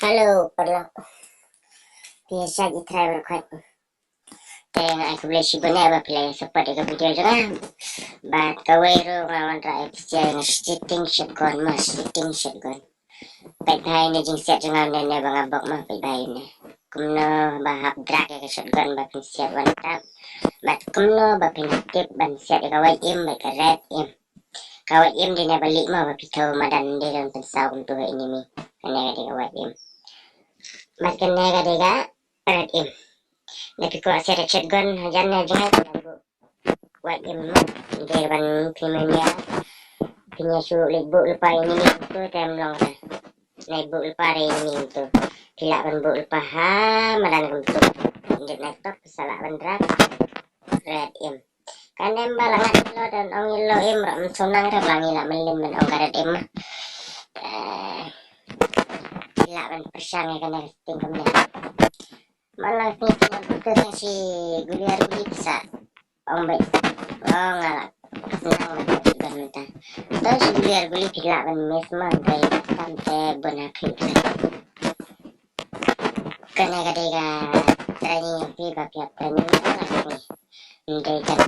Halo, perlu biasa di travel kan. Tengah aku boleh sibuk ni apa pilih support dekat video je kan. Bat kawero ngawan rakyat yang sitting shotgun mas sitting shotgun. Baik hai ni jing siap jangan nenek bang abok mah baik hai ni. Kumno bahap drag ke shotgun bapin siap wantap. Bat kumno bapin tip ban siap kawai im baik red im. Kawai im dia balik mah bapi tahu madan dia dalam pensau untuk ini mi. Kena dia kawai im. Makan nega dega red im. Tapi kau asyik shotgun jangan jangan lagu. White im dia ban primenya. Punya su lebu lupa ini ni tu time long dah. Lebu lupa ini tu. Tidak ban bu lupa ha madan tu. Injek laptop salah ban drag red im. Kan balangan lo dan ong lo im ram sonang dah langi lah melim dan ong red im. Tidak ban persang kan dah tinggal malah ni kita si guliar guli bisa baik ngalah senang kan minta terus guliar guli tidak menis mah baik sampai benak kena kadega training pi bapak training ni ndai kan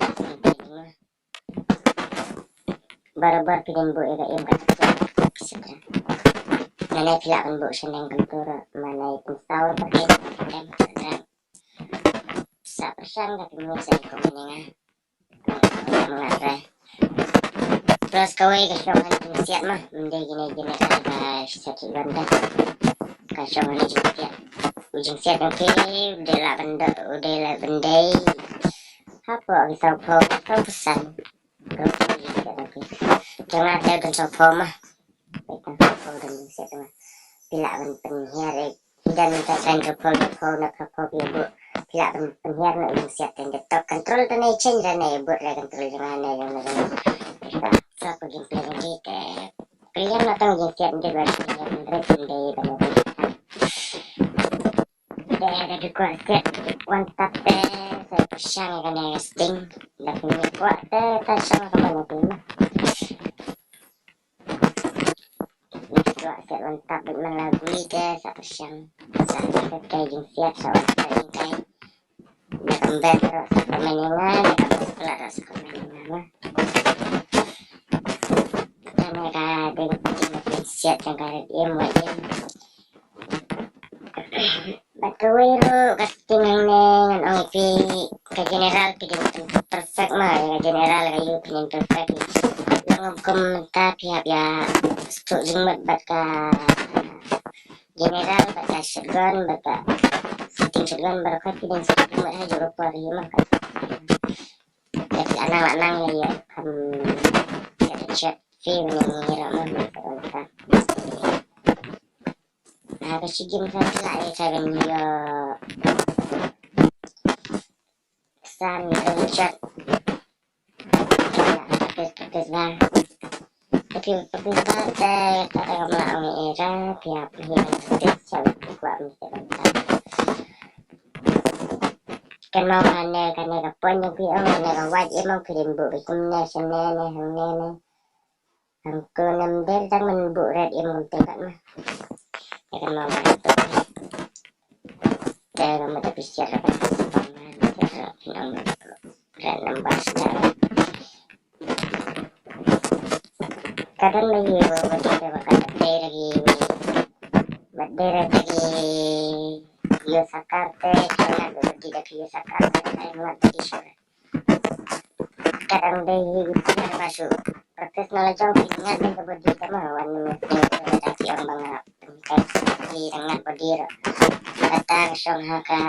baru pidin bu ega imbat sedang mana tidak kan bu senang kantor mana itu tahu pakai Sapasang tapi saya komennya mengarah. Terus kawai kasongan siap mah mending gini ada satu benda kasongan siap ujung siap oke udah lah benda apa bisa kau pesan jangan ada dan sopo mah kau dan siap mah bila penyiar dan minta sender pol nak ibu tidak penyiar nak siap dan detok kontrol dan change dan buat lah kontrol jangan yang kita siapa gameplay ni ke kalian nak tahu yang siap dia buat yang racing day banyak dia ada di kuat one tap saya pasang kan yang sting dan punya kuat pasang kemana tu set mantap memang lagu ni ke saya pasang saya kayak jeng siap saya kayak nak kembali terus kemenangan nak terus kemenangan mereka dengan siap jangan dia muat Batawiro kastingan dengan orang pi ke general pidin perfect mah ya general kayu pidin perfect lang komentar pihak ya stuk jengmat baka general baka shotgun baka sitting shotgun baka pidin jengmat haja rupa ri mah jadi anak-anak ya kam ya chat film yang ngira mah baka kasi game sa sila saya niyo san chat tapos na tapi kata kami ang era pihak pihak sa kuwa kan mau hane kapon yung pihak hane waj emang kirim bu bikum na sana hang kunam del tang man bu red emang tekat mah kan mau saya mau tapi siapa kan random basta kadang lagi betul makan lagi yo sakarte karena tidak yo sakarte saya mau tisu kadang lagi masuk proses nolajang ingat dan kemudian sama wan tapi orang bangga di dengan bodir kata song haka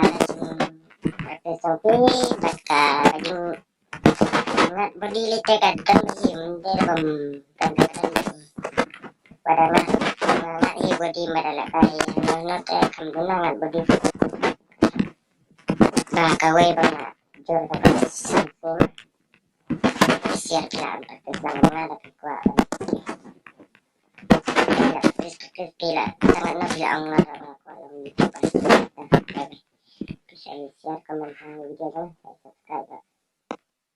proses sopi baka jing ingat bodi lite kadang him der kan pada nak bodi madala kai not kamdunangan bodi nah kawai bana jor ka sampul siap lah proses bangga tapi kuat kila sangat nak bila Allah kalau bisa share komen video kan subscribe